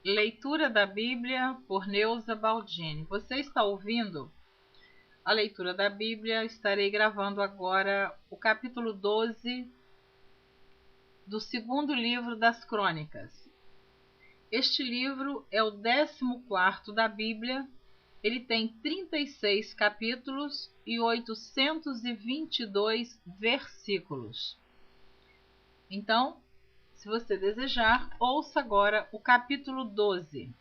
Leitura da Bíblia por Neuza Baldini. Você está ouvindo a leitura da Bíblia? Estarei gravando agora o capítulo 12 do segundo livro das Crônicas. Este livro é o 14º da Bíblia. Ele tem 36 capítulos e 822 versículos. Então, se você desejar, ouça agora o capítulo 12.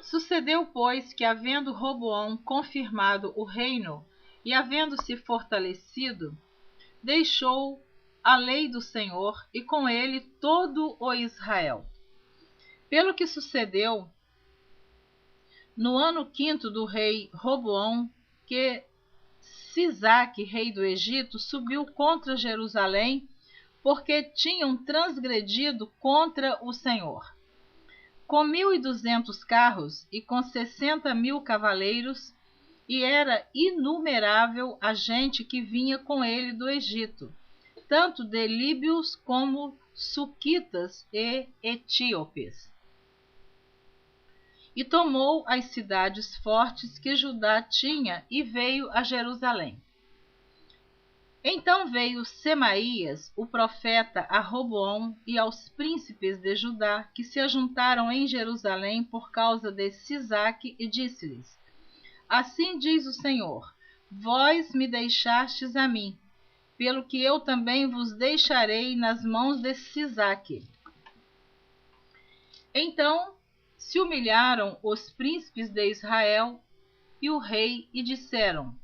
Sucedeu, pois, que, havendo Roboão confirmado o reino e havendo-se fortalecido, deixou a lei do Senhor e com ele todo o Israel. Pelo que sucedeu, no ano 5º do rei Roboão, que Sisaque, rei do Egito, subiu contra Jerusalém, porque tinham transgredido contra o Senhor. Com 1.200 carros e com 60.000 cavaleiros, e era inumerável a gente que vinha com ele do Egito, tanto de líbios como suquitas e etíopes. E tomou as cidades fortes que Judá tinha e veio a Jerusalém. Então veio Semaías, o profeta, a Roboão e aos príncipes de Judá, que se ajuntaram em Jerusalém por causa de Sisaque, e disse-lhes: Assim diz o Senhor: Vós me deixastes a mim, pelo que eu também vos deixarei nas mãos de Sisaque. Então se humilharam os príncipes de Israel e o rei, e disseram: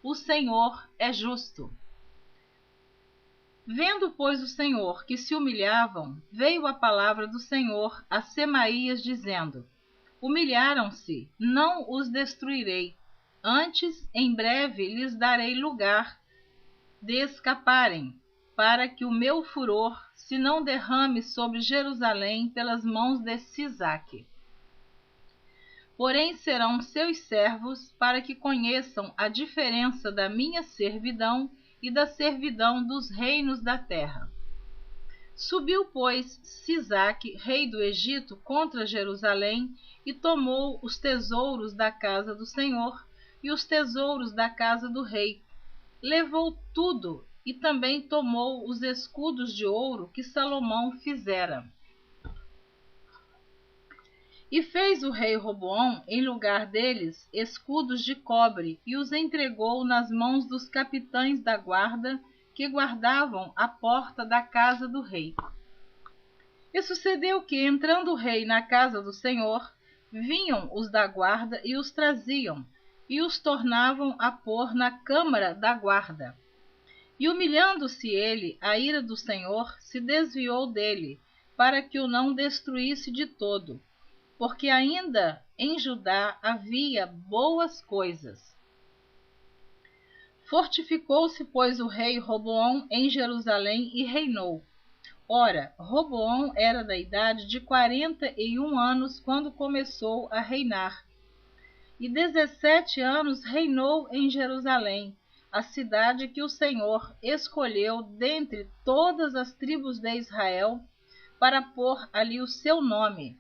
O Senhor é justo. Vendo, pois, o Senhor que se humilhavam, veio a palavra do Senhor a Semaías, dizendo: Humilharam-se, não os destruirei. Antes, em breve, lhes darei lugar de escaparem, para que o meu furor se não derrame sobre Jerusalém pelas mãos de Sisaque. Porém serão seus servos, para que conheçam a diferença da minha servidão e da servidão dos reinos da terra. Subiu, pois, Sisaque, rei do Egito, contra Jerusalém, e tomou os tesouros da casa do Senhor e os tesouros da casa do rei. Levou tudo, e também tomou os escudos de ouro que Salomão fizera. E fez o rei Roboão, em lugar deles, escudos de cobre, e os entregou nas mãos dos capitães da guarda, que guardavam a porta da casa do rei. E sucedeu que, entrando o rei na casa do Senhor, vinham os da guarda e os traziam, e os tornavam a pôr na câmara da guarda. E humilhando-se ele, a ira do Senhor se desviou dele, para que o não destruísse de todo, porque ainda em Judá havia boas coisas. Fortificou-se, pois, o rei Roboão em Jerusalém e reinou. Ora, Roboão era da idade de 41 anos quando começou a reinar, e 17 anos reinou em Jerusalém, a cidade que o Senhor escolheu dentre todas as tribos de Israel, para pôr ali o seu nome.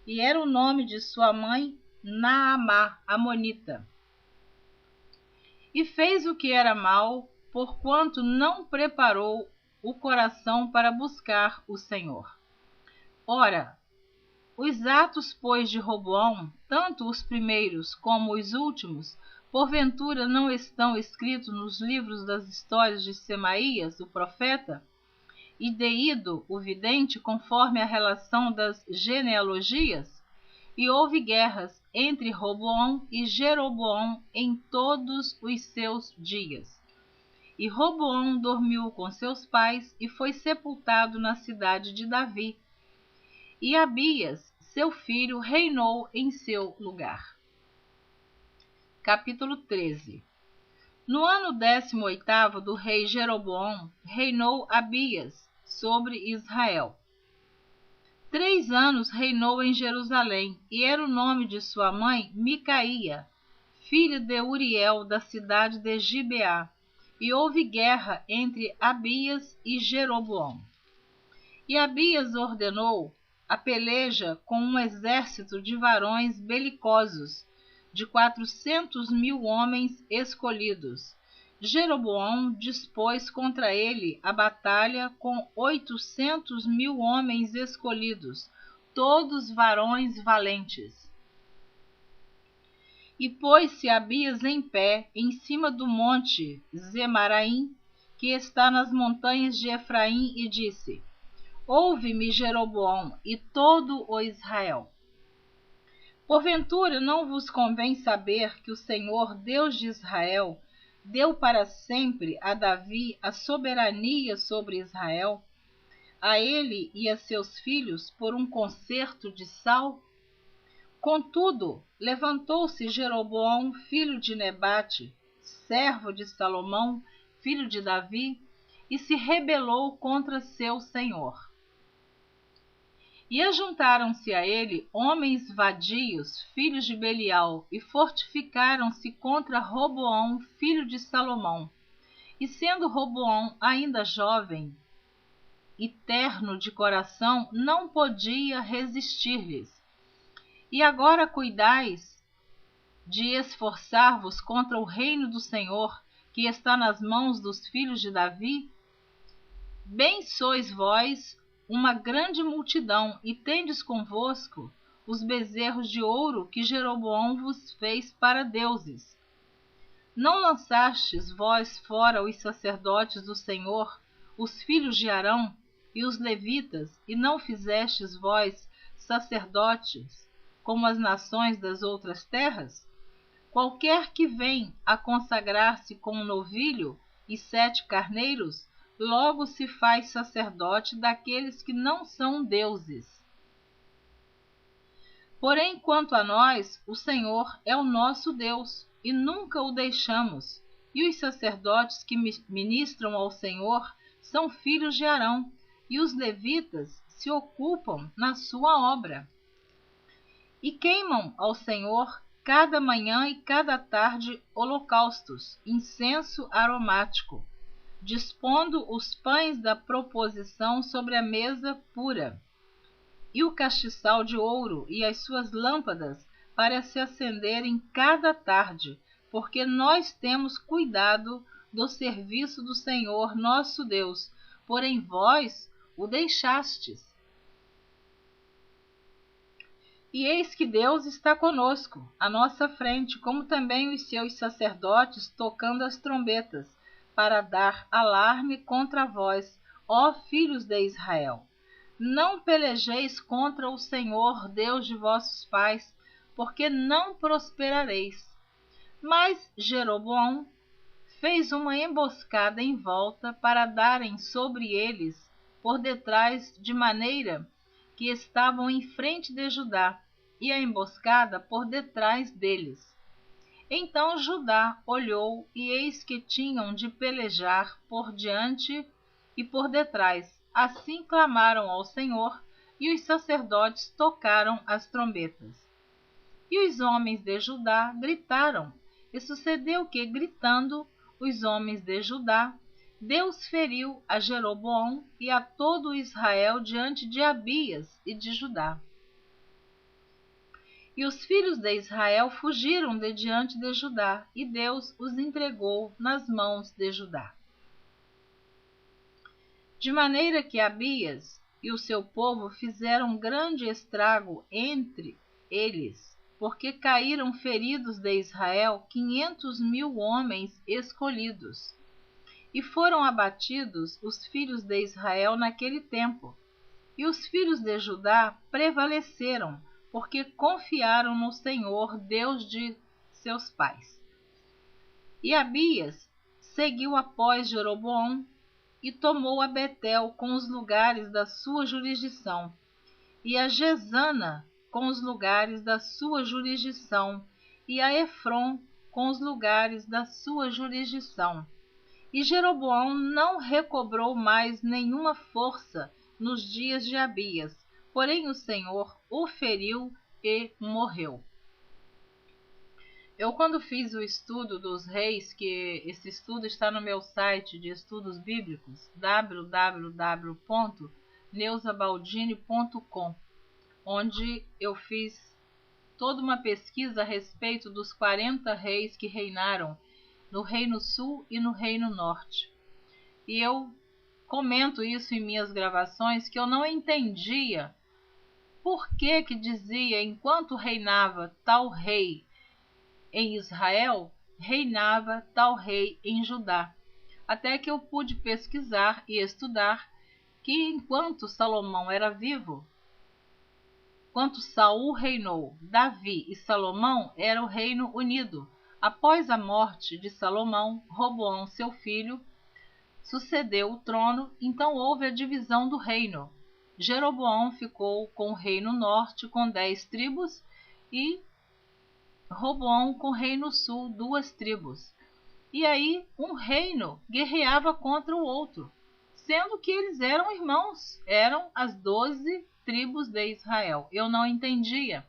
E era o nome de sua mãe Naamá, amonita. E fez o que era mal, porquanto não preparou o coração para buscar o Senhor. Ora, os atos, pois, de Roboão, tanto os primeiros como os últimos, porventura não estão escritos nos livros das histórias de Semaías, o profeta, e de Ido, o vidente, conforme a relação das genealogias? E houve guerras entre Roboão e Jeroboão em todos os seus dias. E Roboão dormiu com seus pais e foi sepultado na cidade de Davi. E Abias, seu filho, reinou em seu lugar. Capítulo 13. No ano 18º do rei Jeroboão, reinou Abias sobre Israel. 3 anos reinou em Jerusalém, e era o nome de sua mãe Micaía, filha de Uriel, da cidade de Gibeá. E houve guerra entre Abias e Jeroboão. E Abias ordenou a peleja com um exército de varões belicosos, de 400.000 homens escolhidos. Jeroboão dispôs contra ele a batalha com 800.000 homens escolhidos, todos varões valentes. E pôs-se Abias em pé, em cima do monte Zemaraim, que está nas montanhas de Efraim, e disse: Ouve-me, Jeroboão, e todo o Israel. Porventura não vos convém saber que o Senhor, Deus de Israel, deu para sempre a Davi a soberania sobre Israel, a ele e a seus filhos por um concerto de sal? Contudo, levantou-se Jeroboão, filho de Nebate, servo de Salomão, filho de Davi, e se rebelou contra seu senhor. E ajuntaram-se a ele homens vadios, filhos de Belial, e fortificaram-se contra Roboão, filho de Salomão. E sendo Roboão ainda jovem e terno de coração, não podia resistir-lhes. E agora cuidais de esforçar-vos contra o reino do Senhor, que está nas mãos dos filhos de Davi? Bem sois vós uma grande multidão, e tendes convosco os bezerros de ouro que Jeroboão vos fez para deuses. Não lançastes vós fora os sacerdotes do Senhor, os filhos de Arão e os levitas, e não fizestes vós sacerdotes como as nações das outras terras? Qualquer que vem a consagrar-se com um novilho e 7 carneiros, logo se faz sacerdote daqueles que não são deuses. Porém, quanto a nós, o Senhor é o nosso Deus, e nunca o deixamos, e os sacerdotes que ministram ao Senhor são filhos de Arão, e os levitas se ocupam na sua obra. E queimam ao Senhor cada manhã e cada tarde holocaustos, incenso aromático, dispondo os pães da proposição sobre a mesa pura, e o castiçal de ouro e as suas lâmpadas para se acenderem cada tarde, porque nós temos cuidado do serviço do Senhor nosso Deus, porém vós o deixastes. E eis que Deus está conosco, à nossa frente, como também os seus sacerdotes tocando as trombetas, para dar alarme contra vós, ó filhos de Israel. Não pelejeis contra o Senhor, Deus de vossos pais, porque não prosperareis. Mas Jeroboão fez uma emboscada em volta para darem sobre eles por detrás, de maneira que estavam em frente de Judá, e a emboscada por detrás deles. Então Judá olhou, e eis que tinham de pelejar por diante e por detrás. Assim clamaram ao Senhor, e os sacerdotes tocaram as trombetas. E os homens de Judá gritaram, e sucedeu que, gritando, os homens de Judá, Deus feriu a Jeroboão e a todo Israel diante de Abias e de Judá. E os filhos de Israel fugiram de diante de Judá, e Deus os entregou nas mãos de Judá. De maneira que Abias e o seu povo fizeram grande estrago entre eles, porque caíram feridos de Israel 500.000 homens escolhidos. E foram abatidos os filhos de Israel naquele tempo. E os filhos de Judá prevaleceram, porque confiaram no Senhor, Deus de seus pais. E Abias seguiu após Jeroboão e tomou a Betel com os lugares da sua jurisdição, e a Gesana com os lugares da sua jurisdição, e a Efron com os lugares da sua jurisdição. E Jeroboão não recobrou mais nenhuma força nos dias de Abias, porém o Senhor o feriu e morreu. Eu, quando fiz o estudo dos reis, que esse estudo está no meu site de estudos bíblicos, www.neusabaldini.com, onde eu fiz toda uma pesquisa a respeito dos 40 reis que reinaram no Reino Sul e no Reino Norte. E eu comento isso em minhas gravações, que eu não entendia por que dizia enquanto reinava tal rei em Israel, reinava tal rei em Judá. Até que eu pude pesquisar e estudar que enquanto Salomão era vivo, enquanto Saul reinou, Davi e Salomão era o reino unido. Após a morte de Salomão, Roboão, seu filho, sucedeu o trono, então houve a divisão do reino. Jeroboão ficou com o reino norte com 10 tribos e Roboão com o reino sul 2 tribos. E aí um reino guerreava contra o outro, sendo que eles eram irmãos, eram as 12 tribos de Israel. Eu não entendia,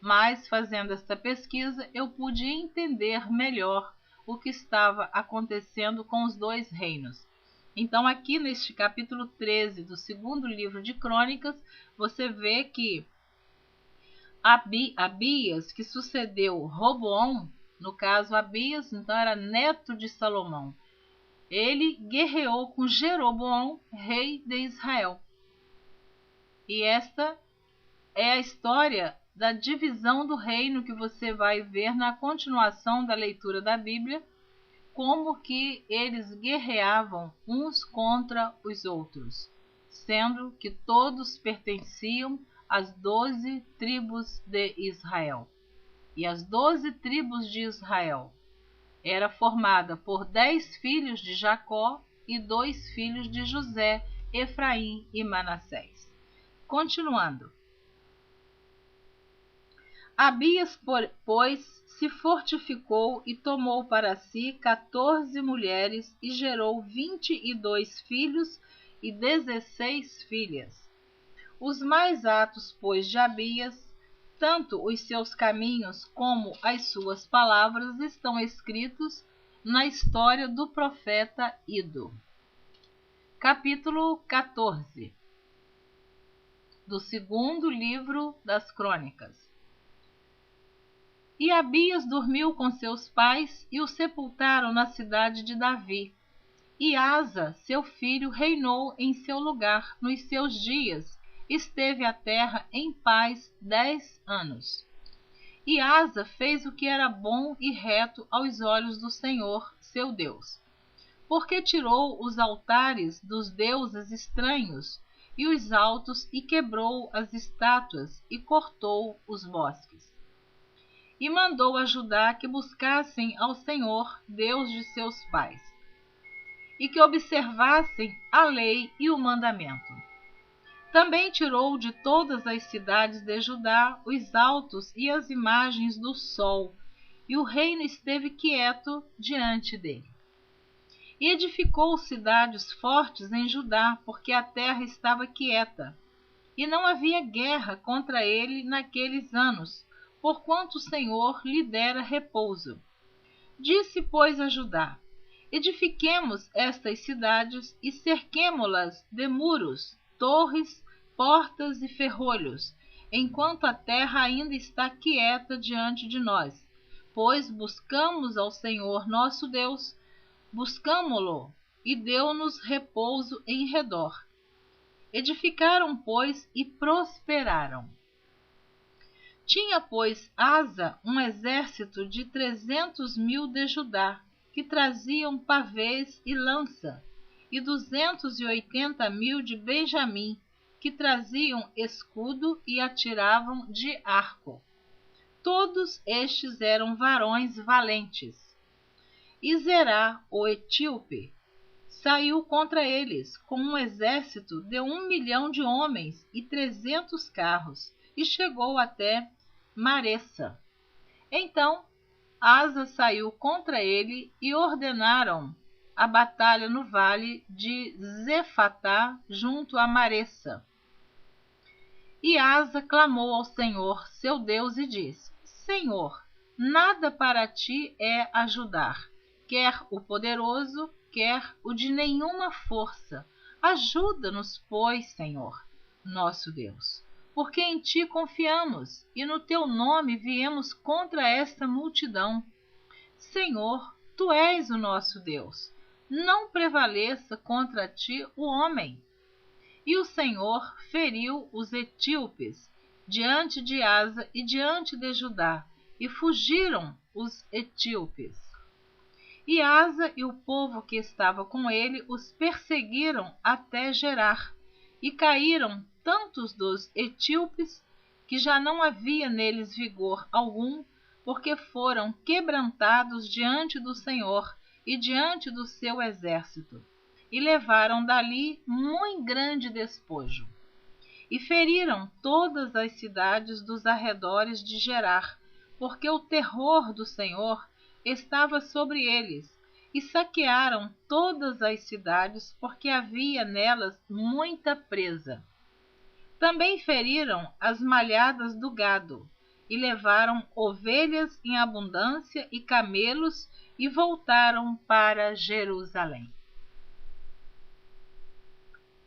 mas fazendo esta pesquisa eu pude entender melhor o que estava acontecendo com os dois reinos. Então aqui neste capítulo 13 do segundo livro de Crônicas, você vê que Abias, que sucedeu Roboão, no caso Abias, então era neto de Salomão, ele guerreou com Jeroboão, rei de Israel. E esta é a história da divisão do reino que você vai ver na continuação da leitura da Bíblia, como que eles guerreavam uns contra os outros, sendo que todos pertenciam às 12 tribos de Israel. E as 12 tribos de Israel era formada por 10 filhos de Jacó e 2 filhos de José, Efraim e Manassés. Continuando. Abias, pois, se fortificou e tomou para si 14 mulheres e gerou 22 filhos e 16 filhas. Os mais atos, pois, de Abias, tanto os seus caminhos como as suas palavras, estão escritos na história do profeta Ido. Capítulo 14 do segundo livro das Crônicas. E Abias dormiu com seus pais e o sepultaram na cidade de Davi. E Asa, seu filho, reinou em seu lugar. Nos seus dias esteve a terra em paz 10 anos. E Asa fez o que era bom e reto aos olhos do Senhor, seu Deus, porque tirou os altares dos deuses estranhos e os altos e quebrou as estátuas e cortou os bosques. E mandou a Judá que buscassem ao Senhor, Deus de seus pais, e que observassem a lei e o mandamento. Também tirou de todas as cidades de Judá os altos e as imagens do sol, e o reino esteve quieto diante dele. E edificou cidades fortes em Judá, porque a terra estava quieta, e não havia guerra contra ele naqueles anos, porquanto o Senhor lhe dera repouso. Disse, pois, a Judá: edifiquemos estas cidades e cerquemo-las de muros, torres, portas e ferrolhos, enquanto a terra ainda está quieta diante de nós, pois buscamos ao Senhor nosso Deus, buscamo-lo, e deu-nos repouso em redor. Edificaram, pois, e prosperaram. Tinha, pois, Asa um exército de 300.000 de Judá, que traziam pavês e lança, e 280.000 de Benjamim, que traziam escudo e atiravam de arco. Todos estes eram varões valentes. E Zerá, o etíope, saiu contra eles com um exército de 1 milhão de homens e 300 carros, e chegou até Maressa. Então Asa saiu contra ele e ordenaram a batalha no vale de Zefatá, junto a Maressa. E Asa clamou ao Senhor, seu Deus, e disse: Senhor, nada para ti é ajudar, quer o poderoso, quer o de nenhuma força. Ajuda-nos, pois, Senhor, nosso Deus. porque em ti confiamos, e no teu nome viemos contra esta multidão. Senhor, tu és o nosso Deus. Não prevaleça contra ti o homem. E o Senhor feriu os etíopes diante de Asa e diante de Judá, e fugiram os etíopes. E Asa e o povo que estava com ele os perseguiram até Gerar, e caíram tantos dos etíopes que já não havia neles vigor algum, porque foram quebrantados diante do Senhor e diante do seu exército, e levaram dali muito grande despojo. E feriram todas as cidades dos arredores de Gerar, porque o terror do Senhor estava sobre eles, e saquearam todas as cidades, porque havia nelas muita presa. Também feriram as malhadas do gado, e levaram ovelhas em abundância e camelos, e voltaram para Jerusalém.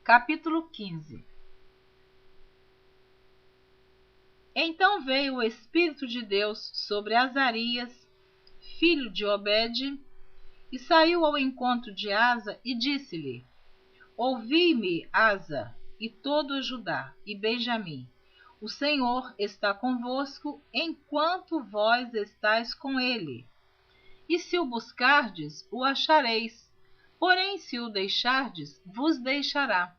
Capítulo 15. Então veio o Espírito de Deus sobre Azarias, filho de Obed, e saiu ao encontro de Asa e disse-lhe: Ouvi-me, Asa, e todo Judá e Benjamim. O Senhor está convosco, enquanto vós estáis com ele. E se o buscardes, o achareis. Porém, se o deixardes, vos deixará.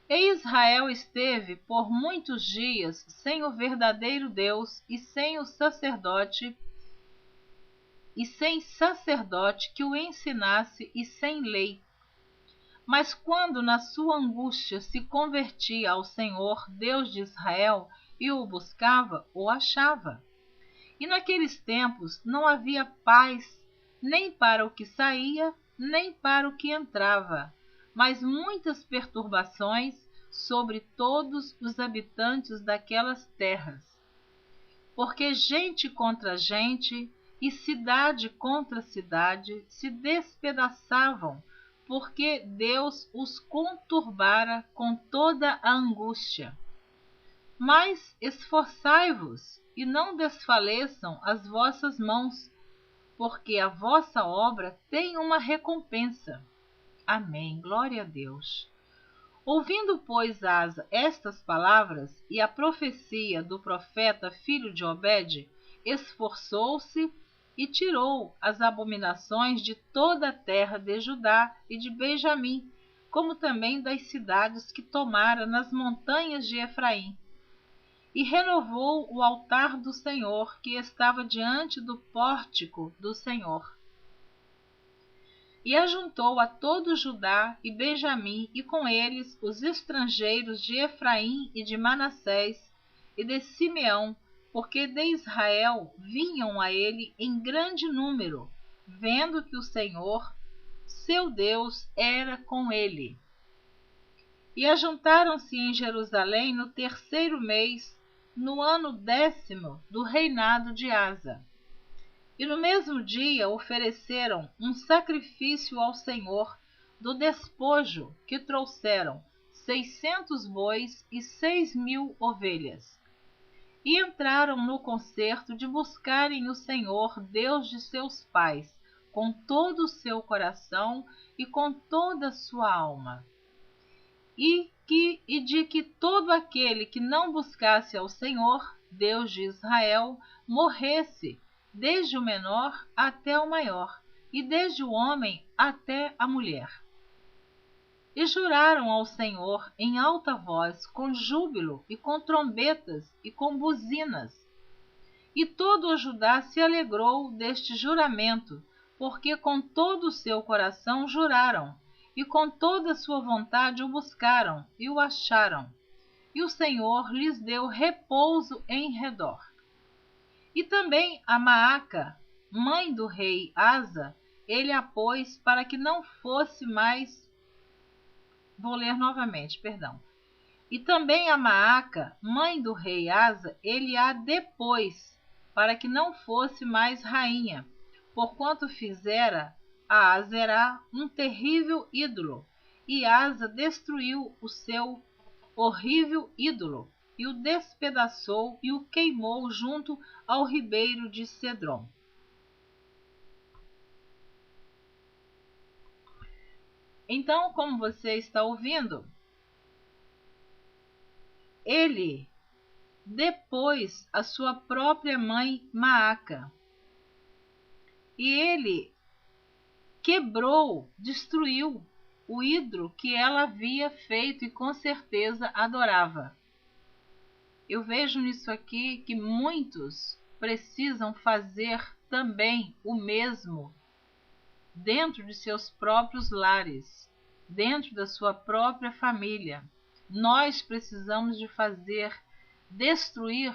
E Israel esteve por muitos dias sem o verdadeiro Deus e sem sacerdote que o ensinasse e sem lei. Mas quando na sua angústia se convertia ao Senhor, Deus de Israel, e o buscava, o achava. E naqueles tempos não havia paz, nem para o que saía, nem para o que entrava, mas muitas perturbações sobre todos os habitantes daquelas terras. Porque gente contra gente e cidade contra cidade se despedaçavam, porque Deus os conturbara com toda a angústia. Mas esforçai-vos e não desfaleçam as vossas mãos, porque a vossa obra tem uma recompensa. Amém. Glória a Deus. Ouvindo, pois, Asa estas palavras e a profecia do profeta filho de Obed, esforçou-se e tirou as abominações de toda a terra de Judá e de Benjamim, como também das cidades que tomara nas montanhas de Efraim. E renovou o altar do Senhor, que estava diante do pórtico do Senhor. E ajuntou a todo Judá e Benjamim, e com eles os estrangeiros de Efraim e de Manassés e de Simeão, porque de Israel vinham a ele em grande número, vendo que o Senhor, seu Deus, era com ele. E ajuntaram-se em Jerusalém no 3º mês, no ano 10º do reinado de Asa. E no mesmo dia ofereceram um sacrifício ao Senhor do despojo que trouxeram 600 bois e 6.000 ovelhas. E entraram no concerto de buscarem o Senhor, Deus de seus pais, com todo o seu coração e com toda a sua alma. E de que todo aquele que não buscasse ao Senhor, Deus de Israel, morresse, desde o menor até o maior, e desde o homem até a mulher. E juraram ao Senhor em alta voz, com júbilo e com trombetas e com buzinas. E todo o Judá se alegrou deste juramento, porque com todo o seu coração juraram, e com toda a sua vontade o buscaram e o acharam. E o Senhor lhes deu repouso em redor. E também a Maaca, mãe do rei Asa, ele a pôs para que não fosse mais... Vou ler novamente, perdão. E também a Maaca, mãe do rei Asa, ele a depôs, para que não fosse mais rainha, porquanto fizera a Azerá um terrível ídolo, e Asa destruiu o seu horrível ídolo. e o despedaçou e o queimou junto ao ribeiro de Cedron. Então, como você está ouvindo, ele depôs a sua própria mãe Maaca. E ele quebrou, destruiu o ídolo que ela havia feito e com certeza adorava. Eu vejo nisso aqui que muitos precisam fazer também o mesmo dentro de seus próprios lares, dentro da sua própria família. Nós precisamos de destruir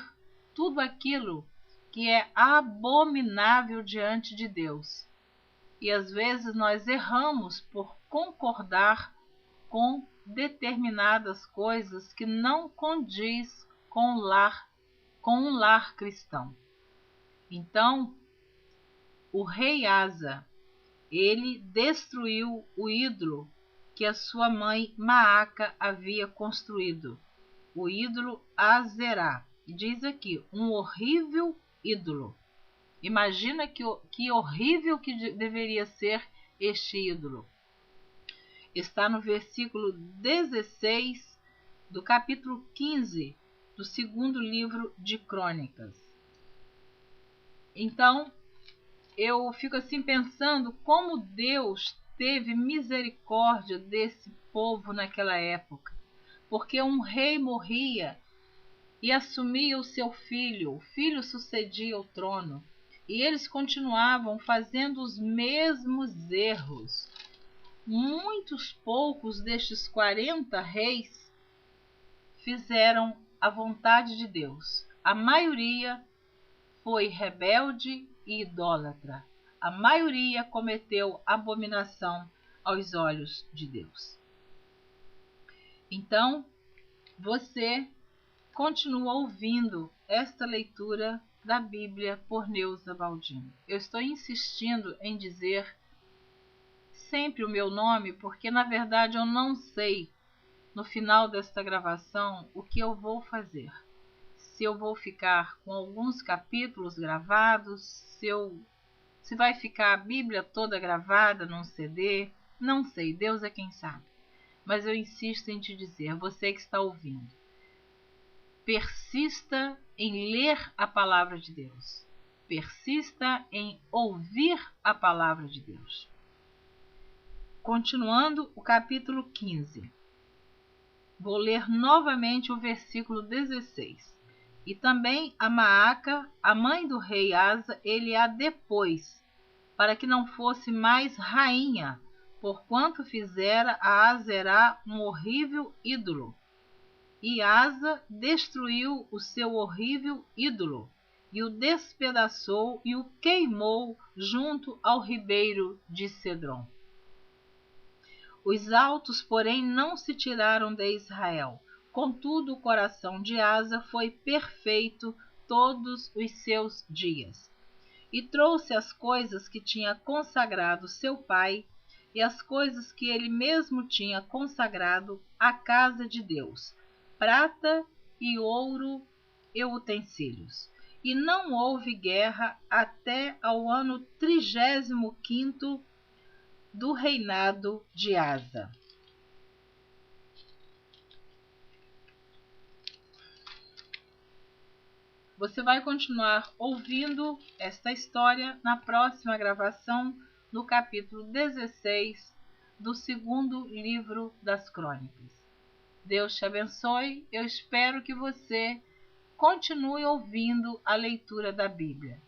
tudo aquilo que é abominável diante de Deus. E às vezes nós erramos por concordar com determinadas coisas que não condiz com um lar cristão. Então, o rei Asa, ele destruiu o ídolo que a sua mãe Maaca havia construído, o ídolo Azerá. Diz aqui, um horrível ídolo. Imagina que horrível que deveria ser este ídolo. Está no versículo 16 do capítulo 15 do segundo livro de Crônicas. Então, eu fico assim pensando como Deus teve misericórdia desse povo naquela época, porque um rei morria e assumia o seu filho, o filho sucedia ao trono, e eles continuavam fazendo os mesmos erros. Muitos poucos destes 40 reis fizeram a vontade de Deus. A maioria foi rebelde e idólatra. A maioria cometeu abominação aos olhos de Deus. Então, você continua ouvindo esta leitura da Bíblia por Neuza Baldini. Eu estou insistindo em dizer sempre o meu nome, porque na verdade eu não sei no final desta gravação o que eu vou fazer. Se eu vou ficar com alguns capítulos gravados, se vai ficar a Bíblia toda gravada num CD, não sei, Deus é quem sabe. Mas eu insisto em te dizer, você que está ouvindo, persista em ler a palavra de Deus. Persista em ouvir a palavra de Deus. Continuando o capítulo 15. Vou ler novamente o versículo 16. E também a Maaca, a mãe do rei Asa, ele a depôs, para que não fosse mais rainha, porquanto fizera a Azerá um horrível ídolo. E Asa destruiu o seu horrível ídolo, e o despedaçou e o queimou junto ao ribeiro de Cedron. Os altos, porém, não se tiraram de Israel. Contudo, o coração de Asa foi perfeito todos os seus dias. E trouxe as coisas que tinha consagrado seu pai, e as coisas que ele mesmo tinha consagrado à casa de Deus, prata e ouro e utensílios. E não houve guerra até ao ano 35º do reinado de Asa. Você vai continuar ouvindo esta história na próxima gravação, no capítulo 16 do segundo livro das Crônicas. Deus te abençoe. Eu espero que você continue ouvindo a leitura da Bíblia.